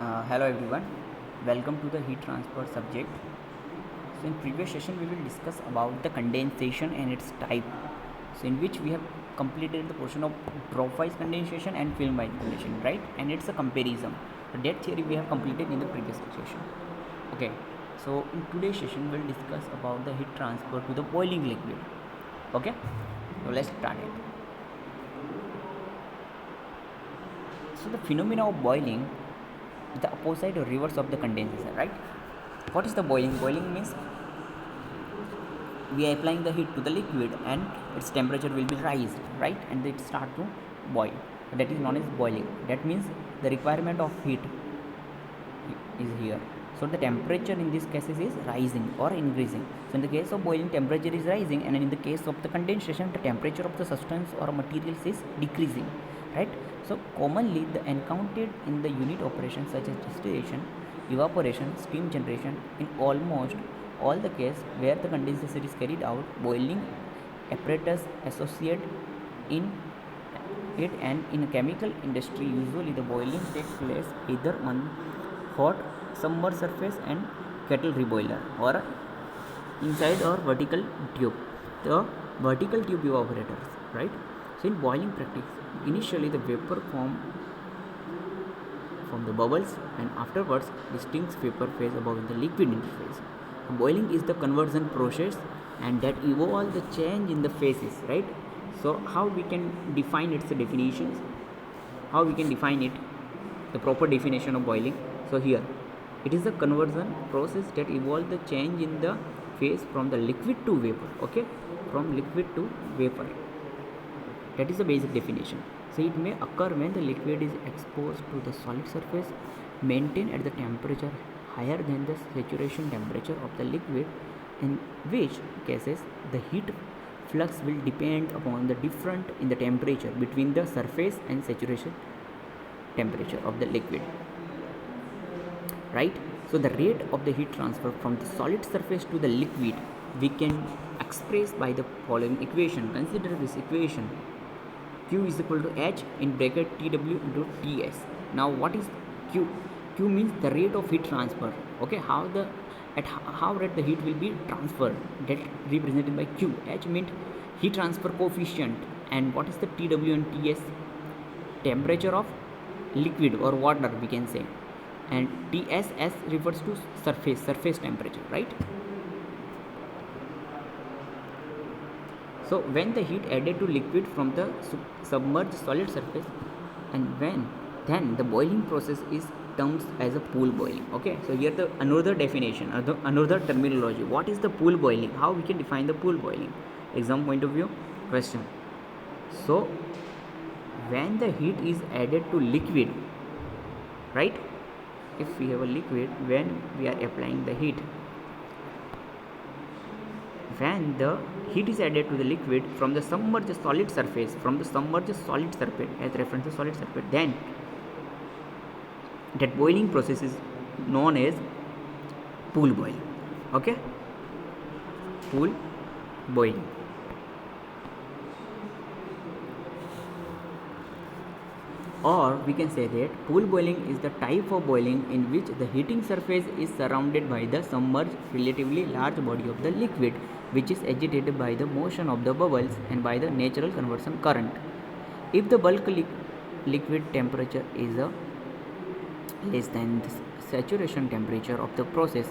Hello everyone, welcome to the heat transfer subject. So in previous session we will discuss about the condensation and its type. So in which we have completed the portion of drop wise condensation and film wise condensation, right? And it's a comparison. That theory we have completed in the previous session. Okay, so in today's session we'll discuss about the heat transfer to the boiling liquid. Okay, so let's start it. So the phenomena of boiling, the opposite or reverse of the condensation, right? What is the boiling? Boiling means we are applying the heat to the liquid and its temperature will be raised, right? And it start to boil. That is known as boiling. That means the requirement of heat is here. So the temperature in this cases is rising or increasing. So in the case of boiling, temperature is rising, and in the case of the condensation, the temperature of the substance or materials is decreasing, right? So commonly the encountered in the unit operations such as distillation, evaporation, steam generation, in almost all the case where the condensation is carried out, boiling apparatus associated in it, and in a chemical industry usually the boiling takes place either on hot submerged surface and kettle reboiler or inside or vertical tube, the vertical tube evaporators, right? So in boiling practice, initially the vapor form from the bubbles and afterwards distinct vapor phase above the liquid interface. Boiling is the conversion process and that involves the change in the phases, right? So how we can define its definitions, how we can define it, the proper definition of boiling. So here it is the conversion process that involves the change in the phase from the liquid to vapor, okay, from liquid to vapor. That is the basic definition. So it may occur when the liquid is exposed to the solid surface, maintained at the temperature higher than the saturation temperature of the liquid, in which cases the heat flux will depend upon the difference in the temperature between the surface and saturation temperature of the liquid, right? So the rate of the heat transfer from the solid surface to the liquid we can express by the following equation. Consider this equation: Q is equal to H in bracket TW into TS. Now what is Q? Q means the rate of heat transfer. Okay, how rate the heat will be transferred, that represented by Q. H means heat transfer coefficient, and what is the TW and TS? Temperature of liquid or water we can say, and TSS refers to surface temperature, right? So when the heat added to liquid from the submerged solid surface, and then the boiling process is termed as a pool boiling. Okay, so here the another definition, another terminology. What is the pool boiling? How we can define the pool boiling? Exam point of view question. So when the heat is added to liquid, right? If we have a liquid, when we are applying the heat, when the heat is added to the liquid from the submerged solid surface, as reference to solid surface, then that boiling process is known as pool boiling. Okay, pool boiling. Or we can say that pool boiling is the type of boiling in which the heating surface is surrounded by the submerged relatively large body of the liquid, which is agitated by the motion of the bubbles and by the natural conversion current. If the bulk liquid temperature is less than the saturation temperature of the process,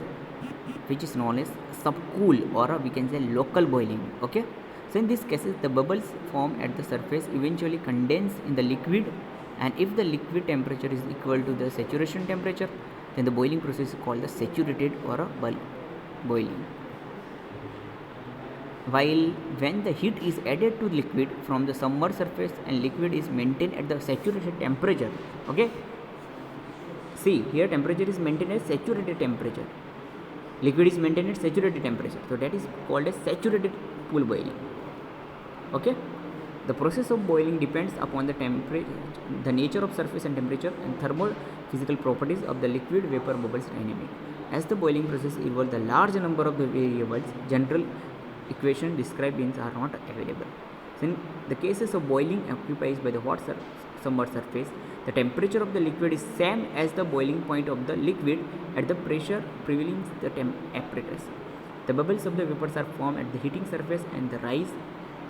which is known as subcool, or we can say local boiling. Okay, so in these cases the bubbles formed at the surface eventually condense in the liquid, and if the liquid temperature is equal to the saturation temperature, then the boiling process is called the saturated or a bulk boiling. While when the heat is added to liquid from the submerged surface and liquid is maintained at the saturated temperature, okay, see here temperature is maintained at saturated temperature, liquid is maintained at saturated temperature, so that is called as saturated pool boiling. Okay, the process of boiling depends upon the temperature, the nature of surface and temperature, and thermal physical properties of the liquid vapor bubbles dynamic. As the boiling process involves the large number of the variables, general equation described in are not available. So in the cases of boiling occupied by the hot submerged surface, The temperature of the liquid is same as the boiling point of the liquid at the pressure prevailing the apparatus. The bubbles of the vapors are formed at the heating surface and the rise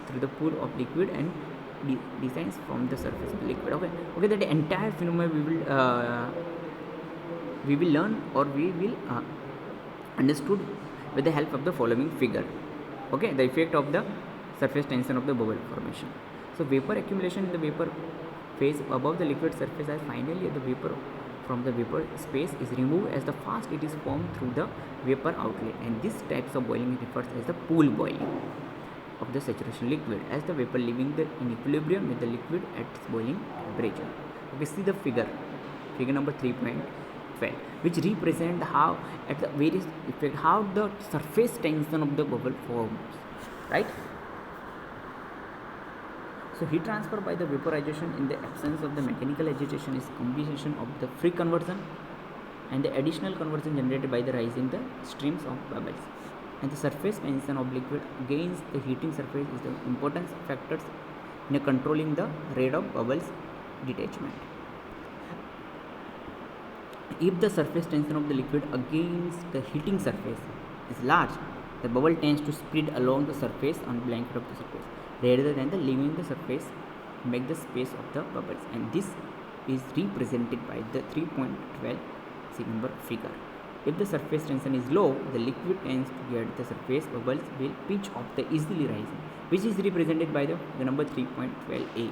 through the pool of liquid and descends from the surface of the liquid. Okay, that entire phenomenon we will learn, or we will understood with the help of the following figure. Okay, the effect of the surface tension of the bubble formation. So vapor accumulation in the vapor phase above the liquid surface, as finally the vapor from the vapor space is removed as the fast it is formed through the vapor outlet, and this types of boiling is referred as the pool boiling of the saturation liquid, as the vapor leaving the in equilibrium with the liquid at its boiling temperature. Okay, see the figure number 3.12, which represent how at the various effect how the surface tension of the bubble forms, right? So heat transfer by the vaporization in the absence of the mechanical agitation is combination of the free conversion and the additional conversion generated by the rising the streams of bubbles. And the surface tension of liquid against the heating surface is the important factors in controlling the rate of bubbles detachment. If the surface tension of the liquid against the heating surface is large, the bubble tends to spread along the surface on blanket of the surface rather than the leaving the surface make the space of the bubbles, and this is represented by the 3.12 number figure. If the surface tension is low, the liquid tends to get the surface bubbles will pitch of the easily rising, which is represented by the number 3.12a.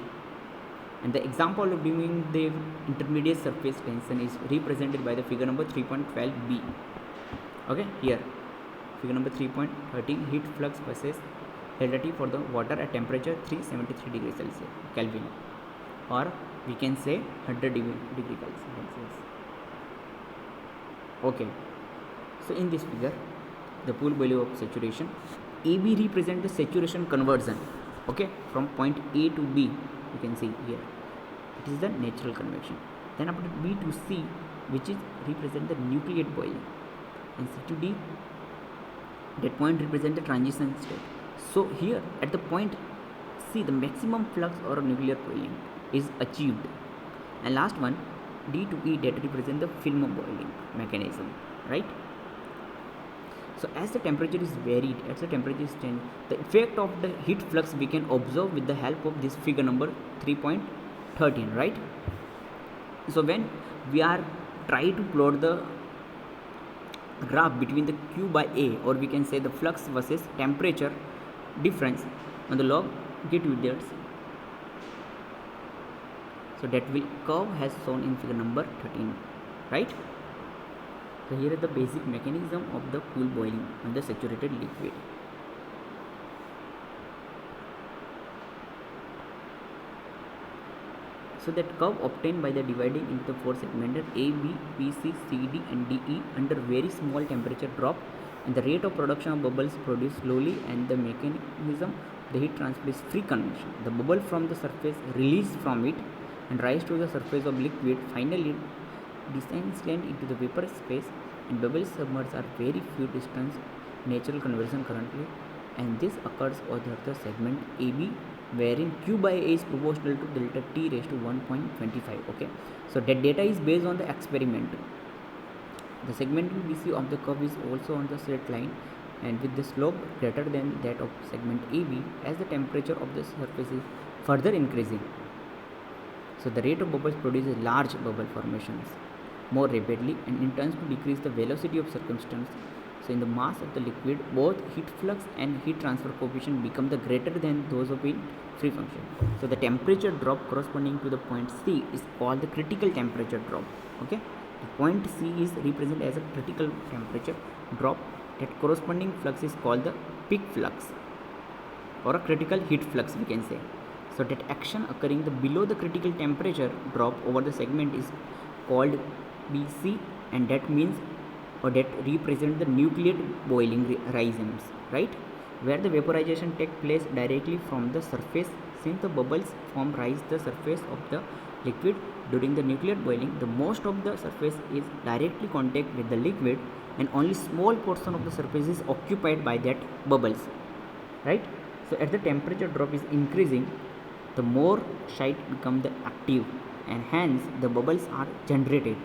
And the example of during the intermediate surface tension is represented by the figure number 3.12b. Okay, here figure number 3.13, heat flux versus relative for the water at temperature 373 degrees Celsius Kelvin, or we can say 100 degree Celsius. Okay, so in this figure the pool boiling of saturation, AB represent the saturation conversion, okay, from point A to B. You can see here it is the natural convection. Then after B to C, which is represent the nucleate boiling, and C to D, that point represent the transition state. So here at the point C, the maximum flux or nuclear boiling is achieved, and last one D to E, that represent the film boiling mechanism, right? So as the temperature is varied, as the temperature is changed, the effect of the heat flux we can observe with the help of this figure number 3.13, right? So when we are try to plot the graph between the Q by A, or we can say the flux versus temperature difference on the log gauge, so that will curve has shown in figure number 13, right? So here is the basic mechanism of the pool boiling on the saturated liquid. So that curve obtained by the dividing into the four segmented A, B, B, C, C, D and D, E under very small temperature drop, and the rate of production of bubbles produced slowly, and the mechanism the heat transfer is free convection. The bubble from the surface released from it and rise to the surface of liquid, finally descends into the vapor space, and bubbles submerged are very few distance natural conversion currently, and this occurs over the segment AB, wherein Q by A is proportional to delta T raised to 1.25. Okay, so that data is based on the experiment. The segmental BC of the curve is also on the straight line and with the slope greater than that of segment AB, as the temperature of the surface is further increasing. So the rate of bubbles produces large bubble formations more rapidly, and in turn to decrease the velocity of circumstance. So in the mass of the liquid, both heat flux and heat transfer coefficient become the greater than those of in free function. So the temperature drop corresponding to the point C is called the critical temperature drop. Okay, the point C is represented as a critical temperature drop. That corresponding flux is called the peak flux or a critical heat flux, we can say. So that action occurring below the critical temperature drop over the segment is called BC, and that means, or that represent the nucleate boiling risings, right, where the vaporization takes place directly from the surface. Since the bubbles form rise the surface of the liquid during the nucleate boiling, the most of the surface is directly contact with the liquid, and only small portion of the surface is occupied by that bubbles, right? So as the temperature drop is increasing, the more site become the active, and hence the bubbles are generated.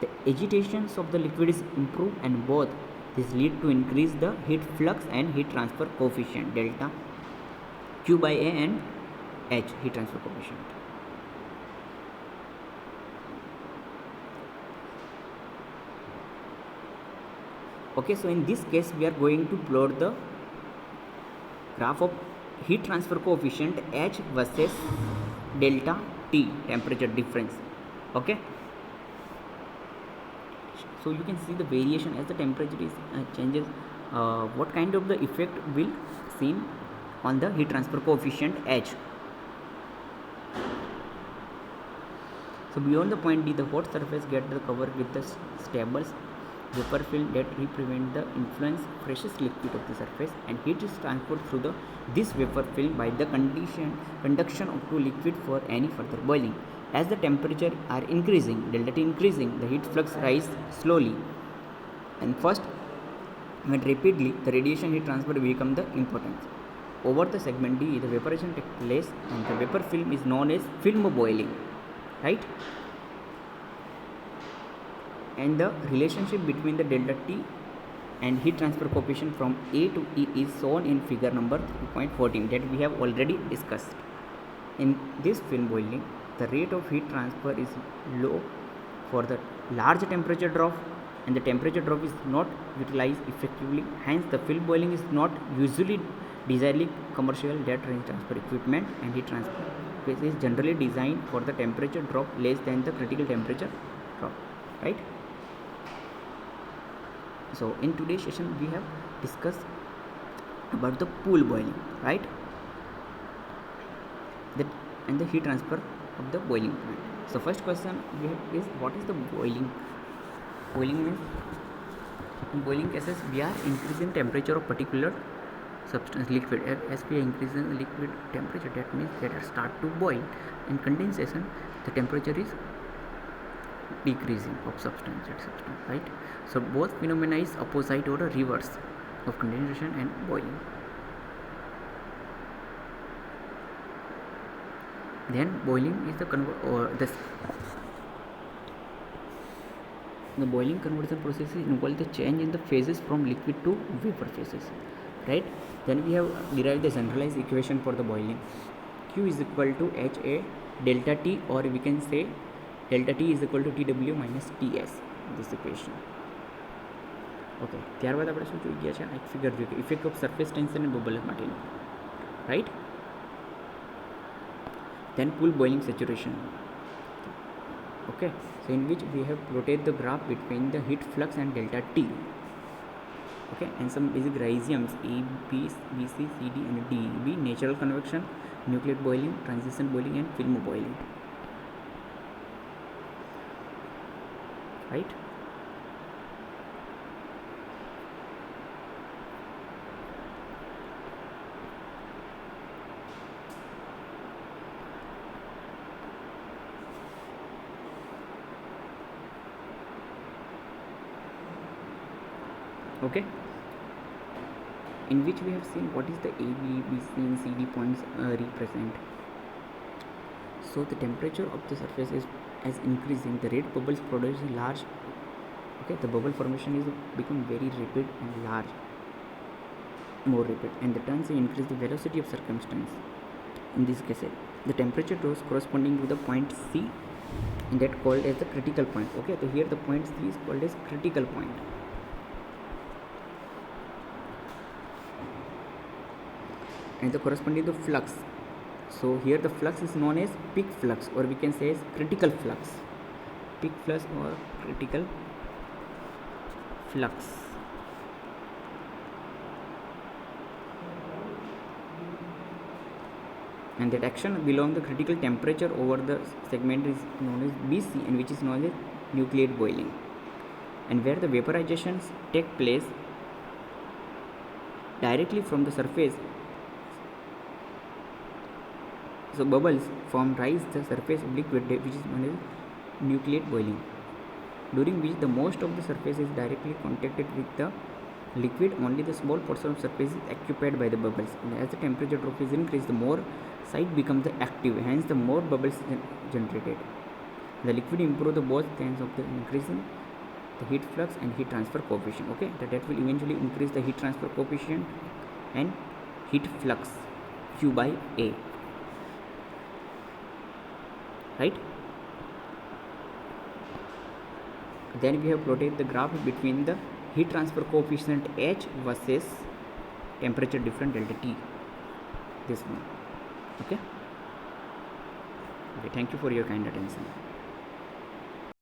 The agitations of the liquid is improved, and both this lead to increase the heat flux and heat transfer coefficient delta Q by A and H, heat transfer coefficient. Okay, so in this case we are going to plot the graph of heat transfer coefficient H versus delta T, temperature difference. Okay, so you can see the variation as the temperature is changes, what kind of the effect will seen on the heat transfer coefficient H. So beyond the point D, the hot surface get the cover with the stable vapor film that prevent the influence freshest liquid of the surface, and heat is transferred through this vapor film by the conduction of to liquid for any further boiling. As the temperature are increasing, delta T increasing, the heat flux rise slowly, and first when rapidly the radiation heat transfer become the importance. Over the segment D, the vaporization takes place, and the vapor film is known as film boiling, right? And the relationship between the delta T and heat transfer coefficient from A to E is shown in figure number 3.14 that we have already discussed. In this film boiling, the rate of heat transfer is low for the large temperature drop, and the temperature drop is not utilized effectively. Hence, the film boiling is not usually designed commercial that range transfer equipment, and heat transfer is generally designed for the temperature drop less than the critical temperature drop, right? So in today's session we have discussed about the pool boiling, right? And the heat transfer of the boiling point. So first question we have is, what is the boiling? Boiling means, in boiling cases we are increasing temperature of particular substance liquid. As we are increasing the liquid temperature, that means that it start to boil. In condensation, the temperature is decreasing of substance, right? So both phenomena is opposite or a reverse of condensation and boiling. Then boiling is the boiling conversion process involves the change in the phases from liquid to vapor phases, right? Then we have derived the generalized equation for the boiling. Q is equal to HA delta T, or we can say delta T is equal to TW minus TS, this equation. Okay, ત્યારબાદ આપણે શું જોઈ ગયા છે, એક figure જોઈ ગયા, effect of surface tension and bubble માટેની, right? Then pool boiling saturation. Okay, so in which we have plotted the graph between the heat flux and delta T. Okay, and some basic rhizomes A, B, C, D and D be natural convection, nucleate boiling, transition boiling and film boiling, right? Okay, in which we have seen what is the A, B, C and CD points represent. So the temperature of the surface is as increasing, the rate bubbles produce large. Okay, the bubble formation is become very rapid and large, more rapid, and the turns increase the velocity of circumstance. In this case, the temperature rose corresponding to the point C, and that called as the critical point. Okay, so here the point C is called as critical point. And the corresponding to flux, so here the flux is known as peak flux, or we can say as critical flux, peak flux or critical flux. And that action below the critical temperature over the segment is known as BC, and which is known as nucleate boiling, and where the vaporizations take place directly from the surface. So bubbles form rise the surface of liquid, which is known as nucleate boiling, during which the most of the surface is directly contacted with the liquid. Only the small portion of surface is occupied by the bubbles, and as the temperature drop is increased, the more side becomes the active, hence the more bubbles generated. The liquid improve the both kinds of the increasing the heat flux and heat transfer coefficient. Okay, that will eventually increase the heat transfer coefficient and heat flux Q by A, right? Then we have plotted the graph between the heat transfer coefficient H versus temperature difference delta T, this one. Okay, thank you for your kind attention.